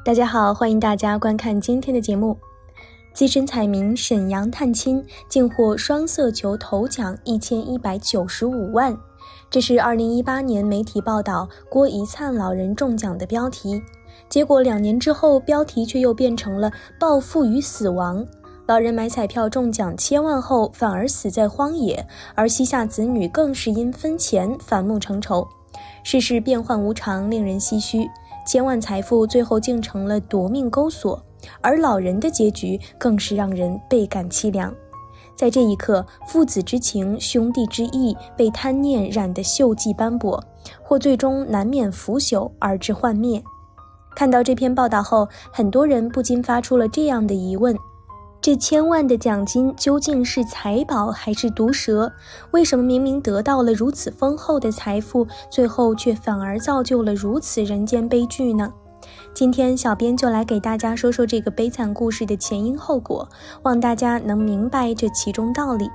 大家好，欢迎大家观看今天的节目。跻身彩民沈阳探亲竟获双色球头奖1195万，这是2018年媒体报道郭一灿老人中奖的标题。结果2年之后，标题却又变成了暴富与死亡。老人买彩票中奖千万后反而死在荒野，而膝下子女更是因分钱反目成仇。世事变幻无常，令人唏嘘。千万财富最后竟成了夺命钩索，而老人的结局更是让人倍感凄凉。在这一刻，父子之情、兄弟之义被贪念染得锈迹斑驳，或最终难免腐朽而至幻灭。看到这篇报道后，很多人不禁发出了这样的疑问：这千万的奖金究竟是财宝还是毒蛇？为什么明明得到了如此丰厚的财富，最后却反而造就了如此人间悲剧呢？今天小编就来给大家说说这个悲惨故事的前因后果，望大家能明白这其中道理。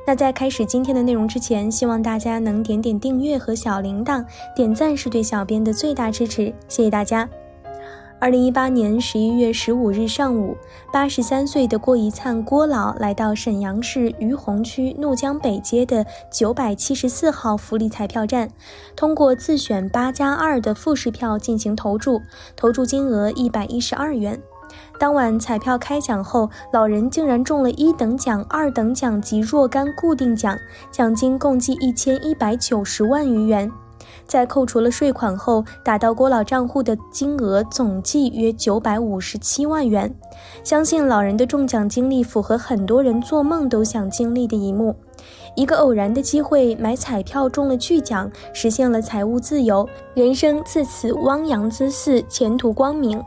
那在开始今天的内容之前，希望大家能点点订阅和小铃铛，点赞是对小编的最大支持，谢谢大家。2018年11月15日上午，83岁的郭一灿郭老来到沈阳市于洪区怒江北街的974号福利彩票站，通过自选8+2的复式票进行投注，投注金额112元。当晚彩票开奖后，老人竟然中了1等奖、2等奖及若干固定奖，奖金共计1190万余元。在扣除了税款后，打到郭老账户的金额总计约957万元。相信老人的中奖经历符合很多人做梦都想经历的一幕。一个偶然的机会，买彩票中了巨奖，实现了财务自由，人生自此汪洋恣肆，前途光明。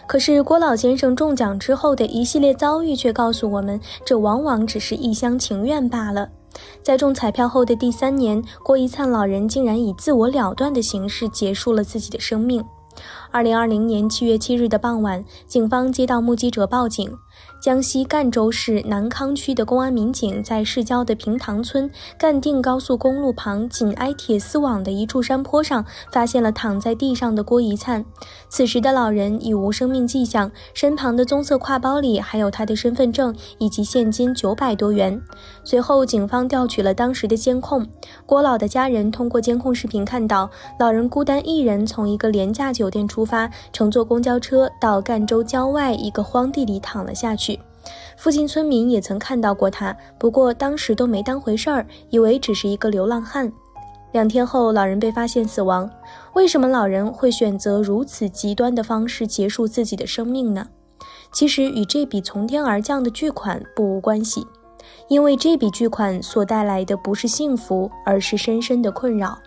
可是郭老先生中奖之后的一系列遭遇却告诉我们，这往往只是一厢情愿罢了。在中彩票后的第3年，郭一灿老人竟然以自我了断的形式结束了自己的生命。2020年7月7日的傍晚，警方接到目击者报警，江西赣州市南康区的公安民警在市郊的平塘村赣定高速公路旁紧挨铁丝网的一处山坡上，发现了躺在地上的郭一灿。此时的老人已无生命迹象，身旁的棕色挎包里还有他的身份证以及现金900多元。随后警方调取了当时的监控，郭老的家人通过监控视频看到，老人孤单一人从一个廉价酒店出发，乘坐公交车到赣州郊外一个荒地里躺了下去。附近村民也曾看到过他，不过当时都没当回事儿，以为只是一个流浪汉。2天后，老人被发现死亡。为什么老人会选择如此极端的方式结束自己的生命呢？其实与这笔从天而降的巨款不无关系，因为这笔巨款所带来的不是幸福，而是深深的困扰。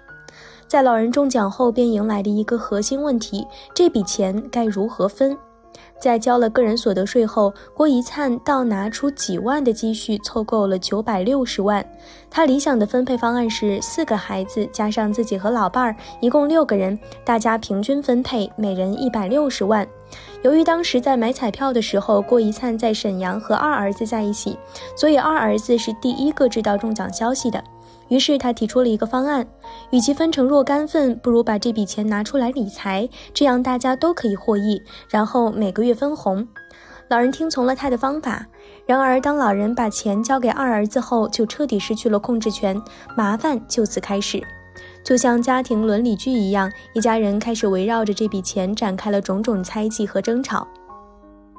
在老人中奖后，便迎来了一个核心问题：这笔钱该如何分？在交了个人所得税后，郭一灿倒拿出几万的积蓄凑够了960万。他理想的分配方案是4个孩子加上自己和老伴儿，一共6个人，大家平均分配，每人160万。由于当时在买彩票的时候，郭一灿在沈阳和2儿子在一起，所以2儿子是第一个知道中奖消息的。于是他提出了一个方案，与其分成若干份，不如把这笔钱拿出来理财，这样大家都可以获益，然后每个月分红。老人听从了他的方法，然而当老人把钱交给2儿子后，就彻底失去了控制权，麻烦就此开始。就像家庭伦理剧一样，一家人开始围绕着这笔钱展开了种种猜忌和争吵。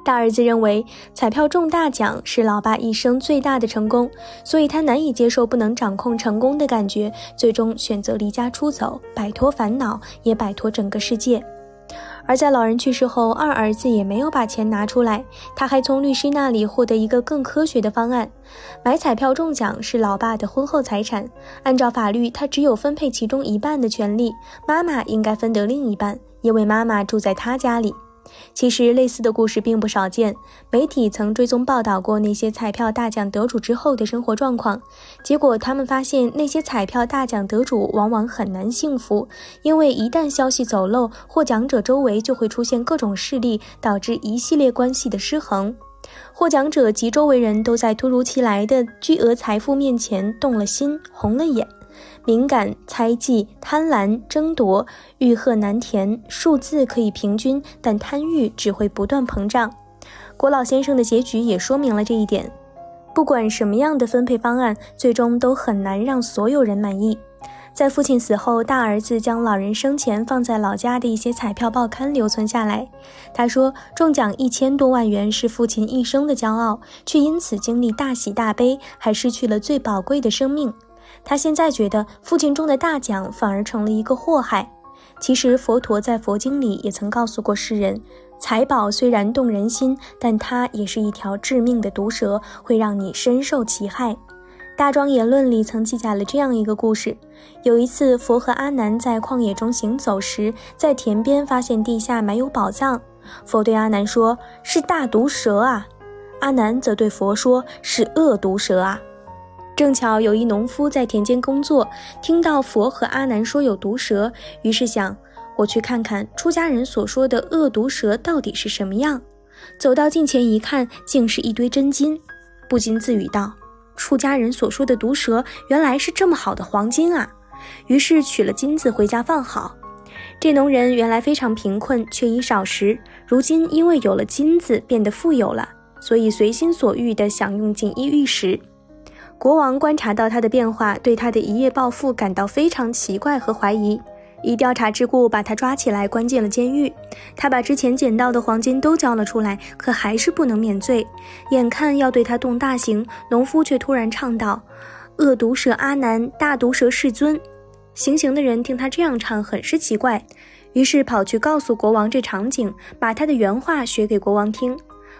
大儿子认为彩票中大奖是老爸一生最大的成功，所以他难以接受不能掌控成功的感觉，最终选择离家出走，摆脱烦恼，也摆脱整个世界。而在老人去世后，2儿子也没有把钱拿出来，他还从律师那里获得一个更科学的方案。买彩票中奖是老爸的婚后财产，按照法律他只有分配其中1半的权利，妈妈应该分得另一半，因为妈妈住在他家里。其实类似的故事并不少见，媒体曾追踪报道过那些彩票大奖得主之后的生活状况，结果他们发现那些彩票大奖得主往往很难幸福，因为一旦消息走漏，获奖者周围就会出现各种势力，导致一系列关系的失衡。获奖者及周围人都在突如其来的巨额财富面前动了心，红了眼。敏感、猜忌、贪婪、争夺，欲壑难填，数字可以平均，但贪欲只会不断膨胀。郭老先生的结局也说明了这一点。不管什么样的分配方案，最终都很难让所有人满意。在父亲死后，大儿子将老人生前放在老家的一些彩票报刊留存下来。他说，中奖1000多万元是父亲一生的骄傲，却因此经历大喜大悲，还失去了最宝贵的生命。他现在觉得父亲中的大奖反而成了一个祸害。其实佛陀在佛经里也曾告诉过世人，财宝虽然动人心，但它也是一条致命的毒蛇，会让你深受其害。大庄言论里曾记载了这样一个故事，有一次佛和阿难在旷野中行走时，在田边发现地下埋有宝藏。佛对阿难说，是大毒蛇啊。阿难则对佛说，是恶毒蛇啊。正巧有一农夫在田间工作，听到佛和阿难说有毒蛇，于是想，我去看看出家人所说的恶毒蛇到底是什么样。走到近前一看，竟是一堆真金，不禁自语道，出家人所说的毒蛇原来是这么好的黄金啊。于是取了金子回家放好。这农人原来非常贫困，缺衣少食，如今因为有了金子变得富有了，所以随心所欲地享用锦衣玉食。国王观察到他的变化，对他的一夜暴富感到非常奇怪和怀疑，以调查之故把他抓起来关进了监狱。他把之前捡到的黄金都交了出来，可还是不能免罪。眼看要对他动大刑，农夫却突然唱道，恶毒蛇阿难，大毒蛇世尊。行刑的人听他这样唱很是奇怪，于是跑去告诉国王这场景，把他的原话学给国王听。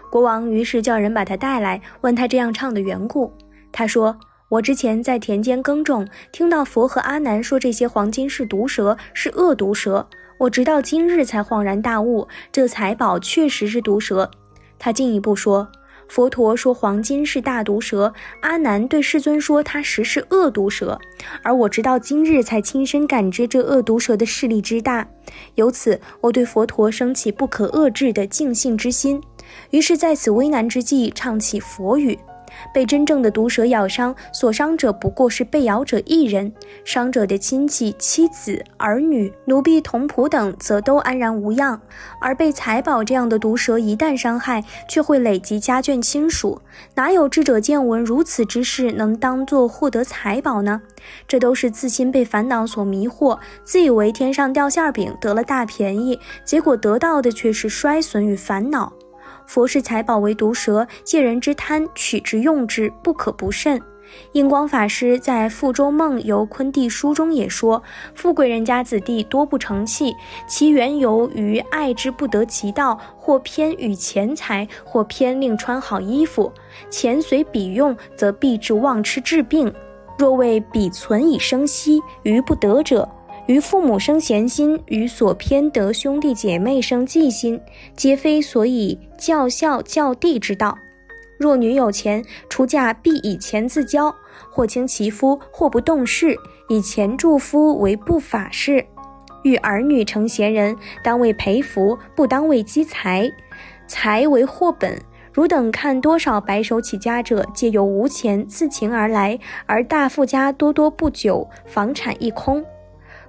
国王于是叫人把他带来，问他这样唱的缘故。他说，我之前在田间耕种，听到佛和阿难说这些黄金是毒蛇，是恶毒蛇，我直到今日才恍然大悟，这财宝确实是毒蛇。他进一步说，佛陀说黄金是大毒蛇，阿难对世尊说它实是恶毒蛇，而我直到今日才亲身感知这恶毒蛇的势力之大，由此我对佛陀升起不可遏制的敬信之心，于是在此危难之际唱起佛语。被真正的毒蛇咬伤，所伤者不过是被咬者一人，伤者的亲戚、妻子、儿女、奴婢、童仆等则都安然无恙，而被财宝这样的毒蛇一旦伤害，却会累及家眷亲属。哪有智者见闻如此之事能当作获得财宝呢？这都是自心被烦恼所迷惑，自以为天上掉馅饼得了大便宜，结果得到的却是衰损与烦恼。佛视财宝为毒蛇，借人之贪，取之用之，不可不慎。印光法师在《富州梦游昆弟书》中也说，富贵人家子弟多不成器，其缘由于爱之不得其道，或偏与钱财，或偏令穿好衣服，钱随彼用，则必致妄痴治病。若为彼存以生息，于不得者，于父母生贤心，于所偏得兄弟姐妹生忌心，皆非所以教孝教弟之道。若女有钱，出嫁必以钱自交，或轻其夫，或不动事，以钱助夫为不法事。欲儿女成贤人，当为培福，不当为积财，财为祸本。汝等看多少白手起家者，皆由无钱自情而来，而大富家多多不久，房产一空。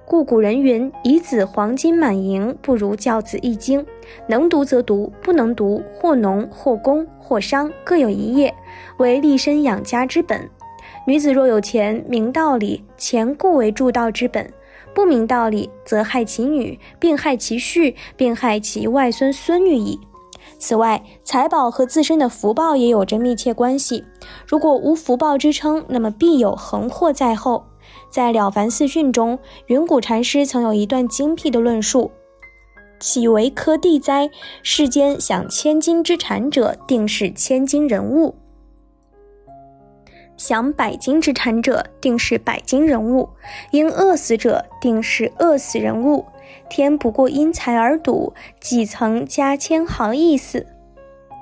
故古人云，以子黄金满盈，不如教子一经。能读则读，不能读，或农或工或商，各有一业，为立身养家之本。女子若有钱，明道理，钱故为助道之本；不明道理，则害其女，并害其婿，并害其外孙孙女矣。此外，财宝和自身的福报也有着密切关系。如果无福报支撑，那么必有横祸在后。在《了凡四训》中，云谷禅师曾有一段精辟的论述：岂为科第哉？世间享千金之产者，定是千金人物；享百金之产者，定是百金人物；因饿死者，定是饿死人物。天不过因财而赌，几曾加千行意思。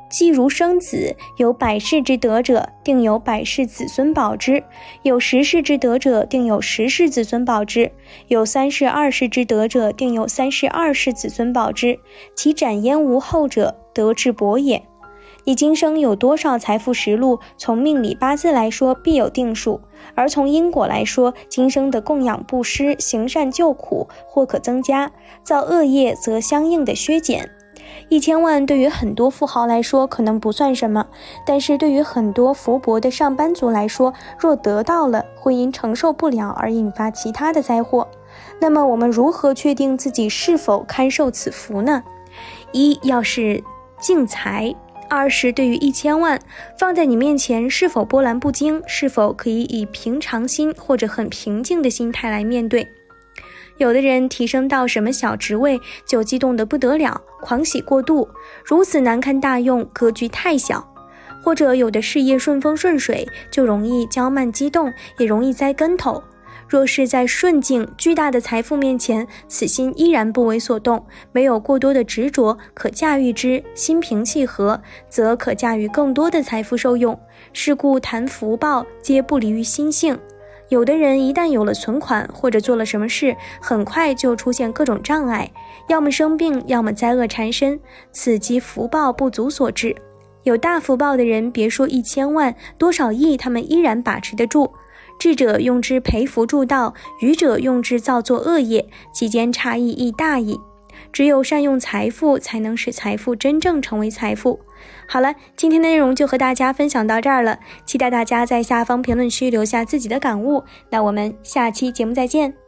既如生子，有百世之德者，定有百世子孙保之；有10世之德者，定有10世子孙保之；有3世2世之德者，定有3世2世子孙保之。其斩焉无后者，德之薄也。以今生有多少财富实录，从命理八字来说必有定数，而从因果来说，今生的供养布施、行善救苦或可增加，造恶业则相应的削减。1000万对于很多富豪来说可能不算什么，但是对于很多福薄的上班族来说，若得到了，会因承受不了而引发其他的灾祸。那么我们如何确定自己是否堪受此福呢？一要是敬财，2是对于1000万放在你面前是否波澜不惊，是否可以以平常心或者很平静的心态来面对。有的人提升到什么小职位就激动得不得了，狂喜过度，如此难堪大用，格局太小。或者有的事业顺风顺水，就容易骄慢激动，也容易栽跟头。若是在顺境巨大的财富面前，此心依然不为所动，没有过多的执着，可驾驭之，心平气和，则可驾驭更多的财富受用。是故谈福报，皆不离于心性。有的人一旦有了存款或者做了什么事，很快就出现各种障碍，要么生病，要么灾厄缠身，此即福报不足所致。有大福报的人，别说1000万，多少亿他们依然把持得住。智者用之培福助道，愚者用之造作恶业，其间差异亦大矣。只有善用财富，才能使财富真正成为财富。好了，今天的内容就和大家分享到这儿了，期待大家在下方评论区留下自己的感悟。那我们下期节目再见。